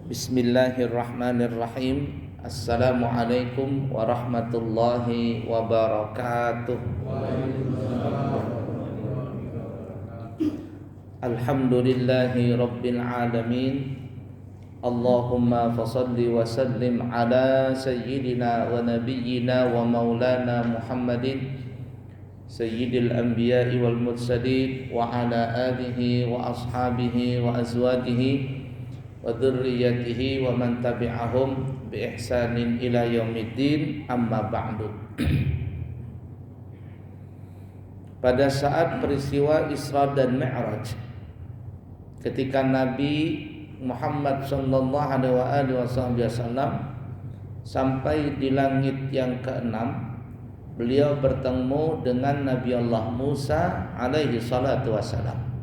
Bismillahirrahmanirrahim. Assalamualaikum warahmatullahi wabarakatuh. Alhamdulillahi rabbil alamin. Allahumma fasalli wa sallim ala sayyidina wa nabiyyina wa maulana Muhammadin sayyidil anbiya'i wal mursalin wa ala alihi wa ashabihi wa azwajihi wa dzurriyyatihi wa man tabi'ahum bi ihsanin ila yaumiddin, amma ba'du. Pada saat peristiwa Isra dan Mi'raj, ketika Nabi Muhammad sallallahu alaihi wasallam sampai di langit yang keenam, beliau bertemu dengan Nabi Allah Musa alaihi salatu wasalam.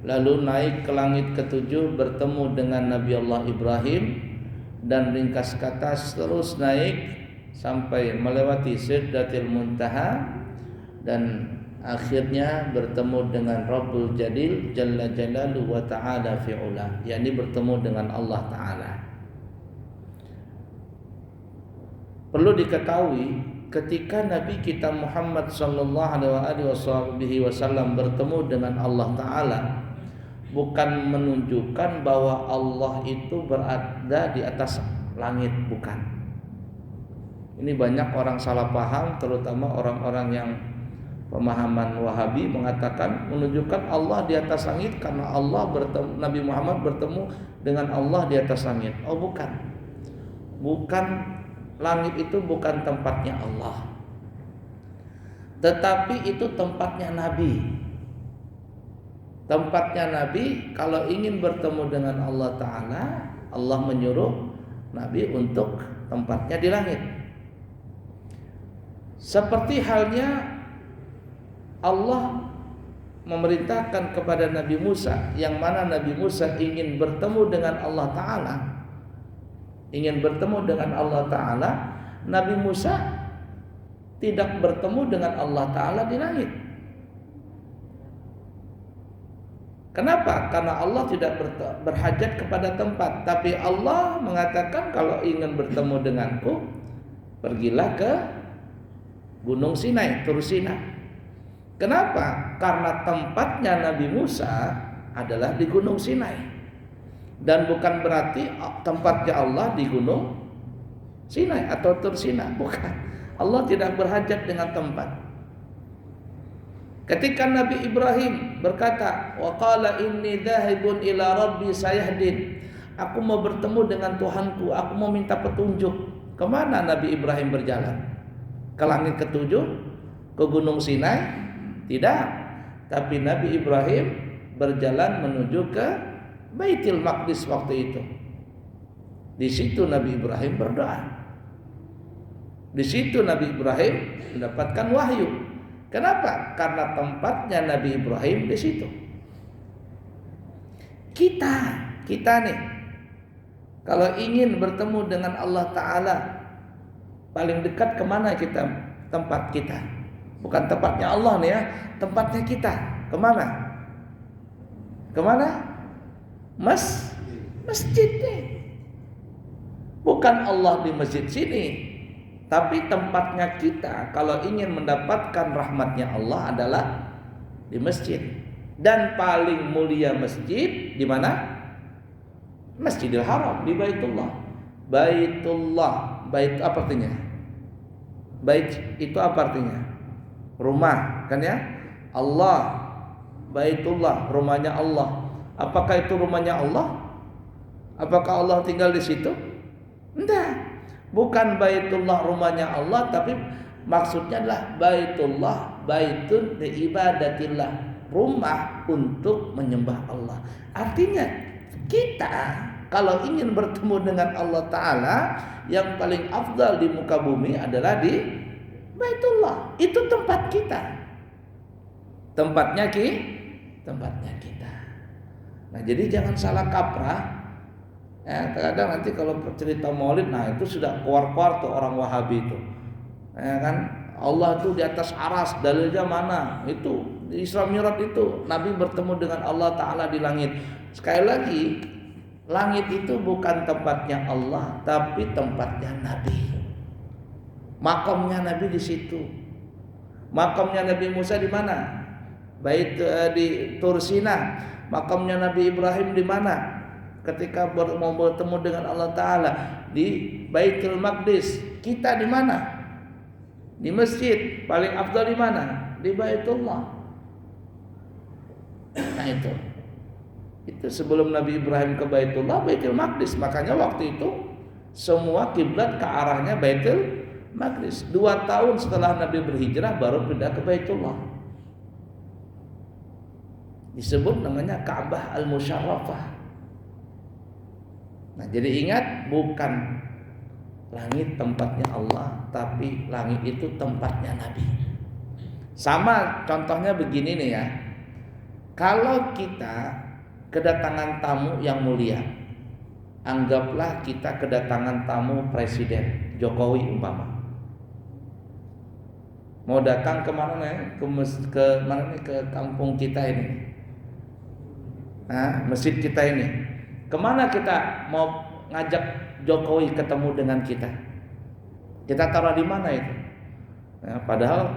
Lalu naik ke langit ketujuh bertemu dengan Nabi Allah Ibrahim, dan ringkas kata terus naik sampai melewati Sidratil Muntaha, dan akhirnya bertemu dengan Rabbul Jalil Jalla Jalaluhu wa Ta'ala fi'ula, yakni bertemu dengan Allah Ta'ala. Perlu diketahui, ketika Nabi kita Muhammad sallallahu alaihi wasallam bertemu dengan Allah Ta'ala, bukan menunjukkan bahwa Allah itu berada di atas langit, bukan. Ini banyak orang salah paham, terutama orang-orang yang pemahaman Wahabi mengatakan menunjukkan Allah di atas langit karena Allah bertemu, Nabi Muhammad bertemu dengan Allah di atas langit. Oh, bukan. Bukan, langit itu bukan tempatnya Allah, tetapi itu tempatnya Nabi. Tempatnya Nabi kalau ingin bertemu dengan Allah Ta'ala, Allah menyuruh Nabi untuk tempatnya di langit. Seperti halnya Allah memerintahkan kepada Nabi Musa, yang mana Nabi Musa ingin bertemu dengan Allah Ta'ala, ingin bertemu dengan Allah Ta'ala, Nabi Musa tidak bertemu dengan Allah Ta'ala di langit. Kenapa? Karena Allah tidak berhajat kepada tempat, tapi Allah mengatakan kalau ingin bertemu denganku, pergilah ke Gunung Sinai, Tur Sina. Kenapa? Karena tempatnya Nabi Musa adalah di Gunung Sinai, dan bukan berarti tempatnya Allah di Gunung Sinai atau Tur Sina, bukan. Allah tidak berhajat dengan tempat. Ketika Nabi Ibrahim berkata, wa qala inni dhahibun ila rabbi sayahdin, aku mau bertemu dengan Tuhanku, aku mau minta petunjuk. Kemana Nabi Ibrahim berjalan? Ke langit ketujuh? Ke Gunung Sinai? Tidak. Tapi Nabi Ibrahim berjalan menuju ke Baitul Maqdis waktu itu. Di situ Nabi Ibrahim berdoa. Di situ Nabi Ibrahim mendapatkan wahyu. Kenapa? Karena tempatnya Nabi Ibrahim di situ. Kita nih, kalau ingin bertemu dengan Allah Ta'ala, paling dekat kemana kita? Tempat kita. Bukan tempatnya Allah nih ya, tempatnya kita. Kemana? Kemana? Masjid nih. Bukan Allah di masjid sini, tapi tempatnya kita kalau ingin mendapatkan rahmatnya Allah adalah di masjid. Dan paling mulia masjid di mana? Masjidil Haram, di Baitullah. Bait apa artinya? Bait itu apa artinya? Rumah, kan ya? Allah, Baitullah, rumahnya Allah. Apakah itu rumahnya Allah? Apakah Allah tinggal di situ? Enggak. Bukan Baitullah rumahnya Allah, tapi maksudnya adalah Baitullah, baitun li ibadatillah, rumah untuk menyembah Allah. Artinya kita kalau ingin bertemu dengan Allah Ta'ala, yang paling afdal di muka bumi adalah di Baitullah. Itu tempat kita. Tempatnya kita. Nah, jadi jangan salah kaprah. Ya, terkadang nanti kalau cerita Maulid, nah itu sudah keluar-keluar tuh orang Wahabi itu. Ya kan, Allah itu di atas aras, dalilnya mana? Itu di Isra Mi'raj itu Nabi bertemu dengan Allah Ta'ala di langit. Sekali lagi, Langit itu bukan tempatnya Allah, tapi tempatnya Nabi. Makamnya Nabi di situ. Makamnya Nabi Musa di mana? Di Tur Sina. Makamnya Nabi Ibrahim di mana? Ketika mau bertemu dengan Allah Ta'ala di Baitul Maqdis. Kita di mana? Di masjid. Paling afdal di mana? Di Baitullah. Nah itu sebelum Nabi Ibrahim ke Baitullah, Baitul Maqdis. Makanya waktu itu semua kiblat ke arahnya Baitul Maqdis. 2 tahun setelah Nabi berhijrah baru pindah ke Baitullah. Disebut namanya Ka'bah Al-Musyarrafah. Nah, jadi ingat, bukan langit tempatnya Allah, tapi langit itu tempatnya Nabi. Sama contohnya begini nih ya. Kalau kita kedatangan tamu yang mulia, anggaplah kita kedatangan tamu Presiden Jokowi umpama. Mau datang ke mana nih? Ke kampung kita ini. Nah, masjid kita ini. Kemana kita mau ngajak Jokowi ketemu dengan kita? Kita taruh di mana itu? Nah, padahal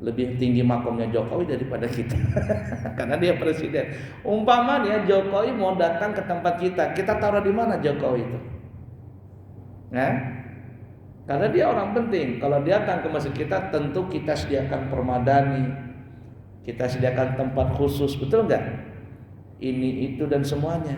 lebih tinggi makomnya Jokowi daripada kita. Karena dia presiden. Umpama dia Jokowi mau datang ke tempat kita taruh di mana Jokowi itu? Nah, karena dia orang penting. Kalau dia datang ke masjid kita, tentu kita sediakan permadani, kita sediakan tempat khusus, betul nggak? Ini, itu, dan semuanya.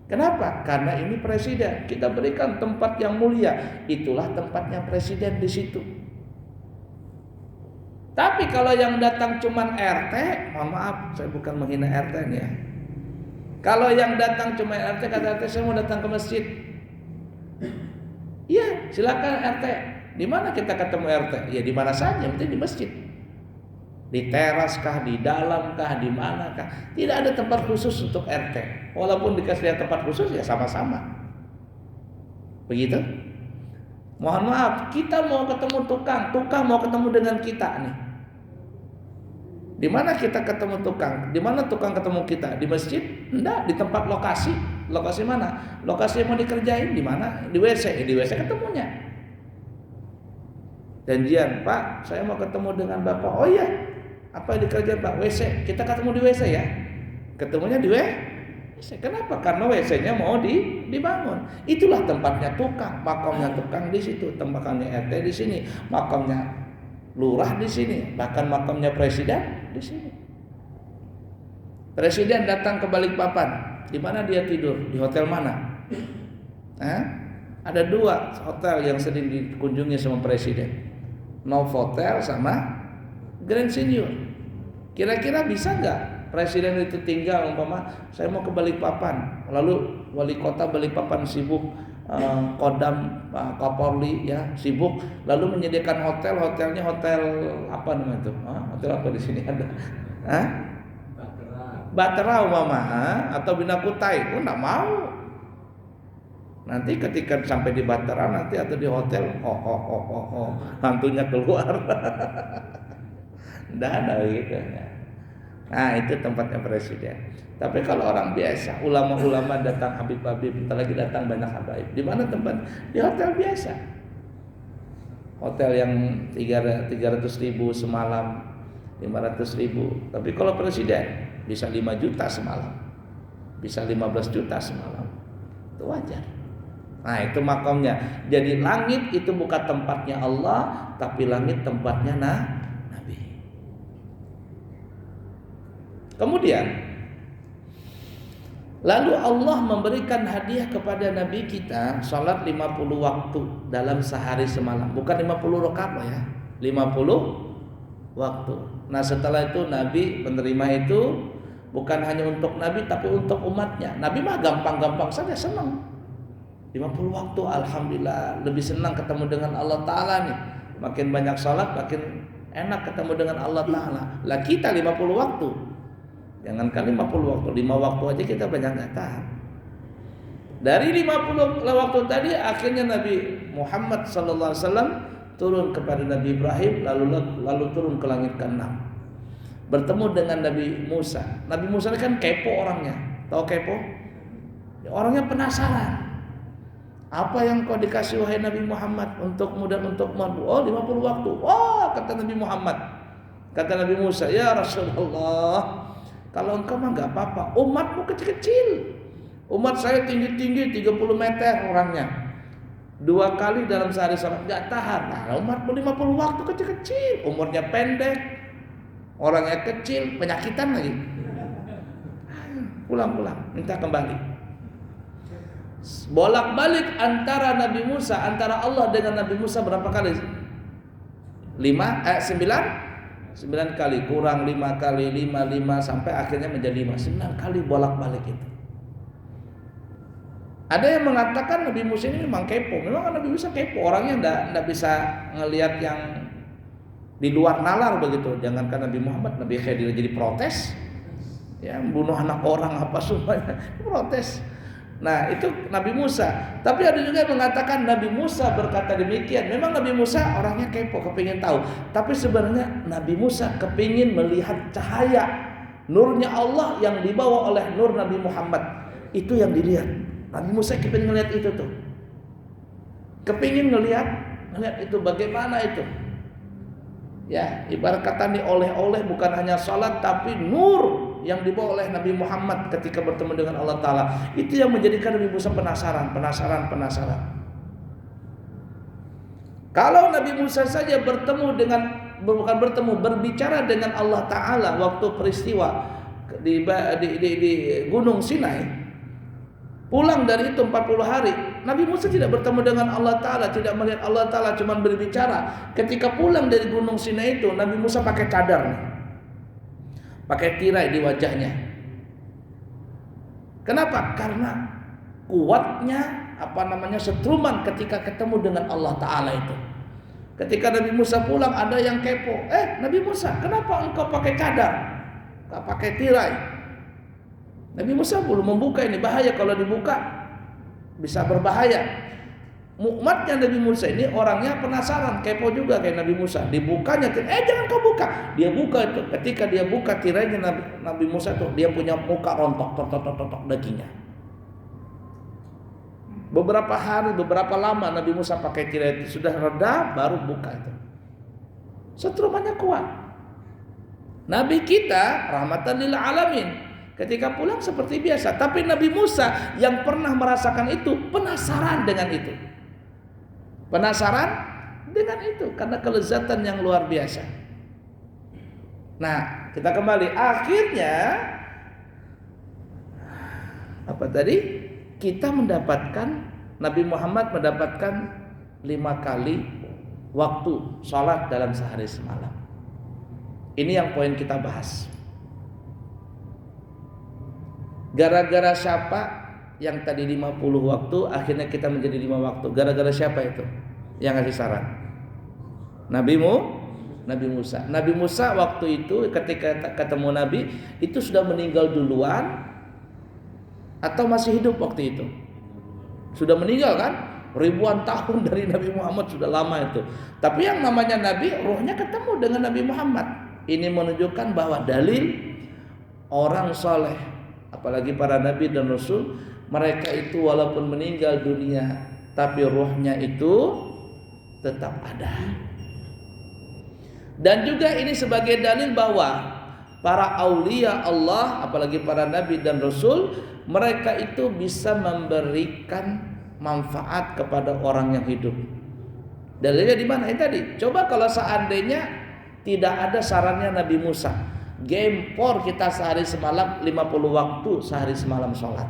Kenapa? Karena ini presiden. Kita berikan tempat yang mulia. Itulah tempatnya presiden di situ. Tapi kalau yang datang cuman RT, mohon maaf, saya bukan menghina RT nih ya. Kalau yang datang cuma RT, kata RT saya mau datang ke masjid. Iya, silakan RT. Di mana kita ketemu RT? Ya di mana saja, penting di masjid. Di teras kah, di dalam kah, di mana kah? Tidak ada tempat khusus untuk RT. Walaupun dikasih tempat khusus ya sama-sama. Begitu? Mohon maaf, kita mau ketemu tukang mau ketemu dengan kita nih. Di mana kita ketemu tukang? Di mana tukang ketemu kita? Di masjid? Enggak, di tempat lokasi. Lokasi mana? Lokasi yang mau dikerjain di mana? Di WC. Di WC ketemunya. Janjian, Pak, saya mau ketemu dengan Bapak. Oh iya, apa yang dikerjain Pak? WC. Kita ketemu di WC ya. Ketemunya di WC. Kenapa? Karena WC-nya mau dibangun. Itulah tempatnya tukang. Makamnya tukang di situ. Tempatnya RT di sini. Makamnya lurah di sini, bahkan makamnya presiden di sini. Presiden datang ke Balikpapan, di mana dia tidur? Di hotel mana? Ada 2 hotel yang sering dikunjungi sama presiden, Novotel sama Grand Senior. Kira-kira bisa nggak presiden itu tinggal, umpama saya mau ke Balikpapan, lalu wali kota Balikpapan sibuk, Kodam Kapolri ya sibuk, lalu menyediakan hotelnya hotel apa namanya itu? Hotel apa di sini ada? Batra umpama, atau Bina Kutai? Enggak mau. Nanti ketika sampai di Batra nanti atau di hotel, hantunya keluar. Enggak ada gitu ya. Nah, itu tempatnya presiden. Tapi kalau orang biasa, ulama-ulama datang, habib-habib, bentar lagi datang banyak habaib. Di mana tempat? Di hotel biasa. Hotel yang 300.000 semalam, 500.000. Tapi kalau presiden bisa 5 juta semalam, bisa 15 juta semalam. Itu wajar. Nah, itu makamnya. Jadi langit itu bukan tempatnya Allah, tapi langit tempatnya Nabi. Kemudian lalu Allah memberikan hadiah kepada Nabi kita salat 50 waktu dalam sehari semalam. Bukan 50 rakaat ya, 50 waktu. Nah, setelah itu Nabi menerima itu bukan hanya untuk Nabi tapi untuk umatnya. Nabi mah gampang-gampang saja, senang. 50 waktu, alhamdulillah, lebih senang ketemu dengan Allah Ta'ala nih. Makin banyak salat makin enak ketemu dengan Allah Ta'ala. Lah kita 50 waktu. Jangankan 50 waktu, 5 waktu aja kita banyak nggak tahan. Dari 50 waktu tadi akhirnya Nabi Muhammad SAW turun kepada Nabi Ibrahim, lalu turun ke langit ke-6. Bertemu dengan Nabi Musa. Nabi Musa ini kan kepo orangnya. Tahu kepo? Orangnya penasaran. Apa yang kau dikasih wahai Nabi Muhammad untukmu dan utukmu? Oh, 50 waktu. Oh, kata Nabi Muhammad. Kata Nabi Musa, ya Rasulullah, kalau engkau mah enggak apa-apa. Umatmu kecil-kecil. Umat saya tinggi-tinggi 30 meter orangnya. 2 kali dalam sehari salat enggak tahan. Nah, umatmu 50 waktu kecil-kecil. Umurnya pendek. Orangnya kecil, penyakitan lagi. Pulang-pulang, minta kembali. Bolak-balik antara Nabi Musa, antara Allah dengan Nabi Musa berapa kali? 9 kali, kurang 5 kali, 5 sampai akhirnya menjadi 9 kali bolak-balik itu. Ada yang mengatakan Nabi Musa ini memang kepo. Memang Nabi Musa kepo, orangnya enggak bisa ngelihat yang di luar nalar begitu. Jangankan Nabi Muhammad, Nabi Khidir jadi protes. Ya, membunuh anak orang apa semuanya, protes. Nah, itu Nabi Musa. Tapi ada juga yang mengatakan Nabi Musa berkata demikian. Memang Nabi Musa orangnya kepo, kepingin tahu. Tapi sebenarnya Nabi Musa kepingin melihat cahaya nurnya Allah yang dibawa oleh nur Nabi Muhammad. Itu yang dilihat. Nabi Musa kepingin melihat itu tuh. Kepingin melihat itu bagaimana itu. Ya, ibarat kata nih oleh-oleh bukan hanya salat tapi nur yang dibawa oleh Nabi Muhammad ketika bertemu dengan Allah Ta'ala. Itu yang menjadikan Nabi Musa penasaran. Kalau Nabi Musa saja berbicara dengan Allah Ta'ala waktu peristiwa di Gunung Sinai, pulang dari itu 40 hari, Nabi Musa tidak bertemu dengan Allah Ta'ala, tidak melihat Allah Ta'ala, cuma berbicara. Ketika pulang dari Gunung Sinai itu, Nabi Musa pakai cadar nih, pakai tirai di wajahnya. Kenapa? Karena kuatnya setruman ketika ketemu dengan Allah Ta'ala itu. Ketika Nabi Musa pulang, ada yang kepo. Nabi Musa, kenapa engkau pakai cadar? Enggak pakai tirai? Nabi Musa belum membuka, ini bahaya kalau dibuka, bisa berbahaya. Umatnya Nabi Musa ini orangnya penasaran, kepo juga kayak Nabi Musa. Dibukanya, jangan kau buka. Dia buka itu. Ketika dia buka tirainya Nabi Musa tuh, dia punya muka rontok, tok dagingnya. Beberapa hari, beberapa lama Nabi Musa pakai tirai itu, sudah reda baru buka itu. Setrumannya kuat. Nabi kita rahmatan lil alamin, ketika pulang seperti biasa. Tapi Nabi Musa yang pernah merasakan itu penasaran dengan itu. Penasaran dengan itu karena kelezatan yang luar biasa. Nah, kita kembali. Akhirnya apa tadi? Kita mendapatkan, Nabi Muhammad mendapatkan 5 kali waktu sholat dalam sehari semalam. Ini yang poin kita bahas. Gara-gara siapa yang tadi 50 waktu akhirnya kita menjadi 5 waktu? Gara-gara siapa itu yang ngasih saran? Nabi Musa. Nabi Musa waktu itu ketika ketemu Nabi itu sudah meninggal duluan atau masih hidup waktu itu? Sudah meninggal kan? Ribuan tahun dari Nabi Muhammad, sudah lama itu. Tapi yang namanya Nabi, rohnya ketemu dengan Nabi Muhammad. Ini menunjukkan bahwa dalil orang soleh, apalagi para Nabi dan Rasul, mereka itu walaupun meninggal dunia, tapi rohnya itu tetap ada. Dan juga ini sebagai dalil bahwa para aulia Allah, apalagi para Nabi dan Rasul, mereka itu bisa memberikan manfaat kepada orang yang hidup. Dalilnya di mana? Ini tadi. Coba kalau seandainya tidak ada sarannya Nabi Musa, gempor kita sehari semalam 50 waktu sehari semalam sholat.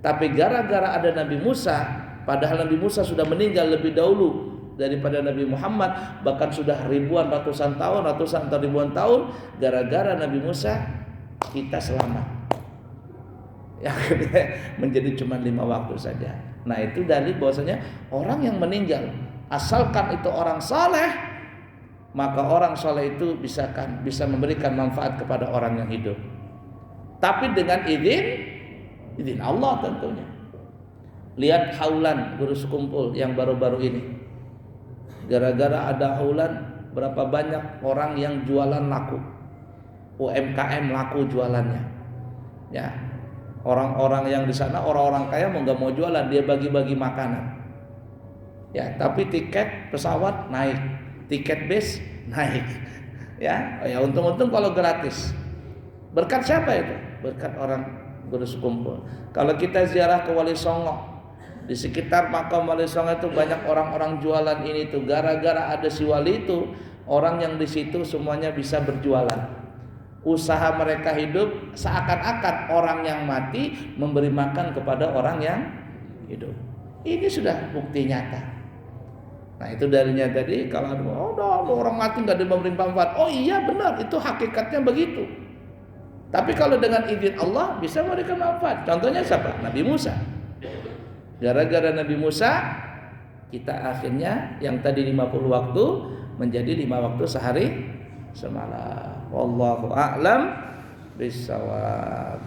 Tapi gara-gara ada Nabi Musa, padahal Nabi Musa sudah meninggal lebih dahulu daripada Nabi Muhammad, bahkan sudah ratusan atau ribuan tahun. Gara-gara Nabi Musa kita selamat. Yang menjadi cuma 5 waktu saja. Nah, itu dalil bahwasanya orang yang meninggal, asalkan itu orang saleh, maka orang saleh itu bisa memberikan manfaat kepada orang yang hidup. Tapi dengan izin Allah tentunya. Lihat haulan guru sekumpul yang baru-baru ini. Gara-gara ada haulan, berapa banyak orang yang jualan laku. UMKM laku jualannya. Ya. Orang-orang yang di sana orang-orang kaya mau nggak mau jualan, dia bagi-bagi makanan. Ya, tapi tiket pesawat naik, tiket bis naik. Ya, oh ya untung-untung kalau gratis. Berkat siapa itu? Berkat orang Kudus kumpul. Kalau kita ziarah ke Wali Songo, di sekitar makam Wali Songo itu banyak orang-orang jualan ini tuh. Gara-gara ada si wali itu, orang yang di situ semuanya bisa berjualan. Usaha mereka hidup seakan-akan orang yang mati memberi makan kepada orang yang hidup. Ini sudah bukti nyata. Nah itu darinya tadi kalau ada orang mati nggak memberi manfaat. Oh iya benar, itu hakikatnya begitu. Tapi kalau dengan izin Allah bisa memberikan manfaat. Contohnya siapa? Nabi Musa. Gara-gara Nabi Musa kita akhirnya yang tadi 50 waktu menjadi 5 waktu sehari semalam. Wallahu a'lam bishawab.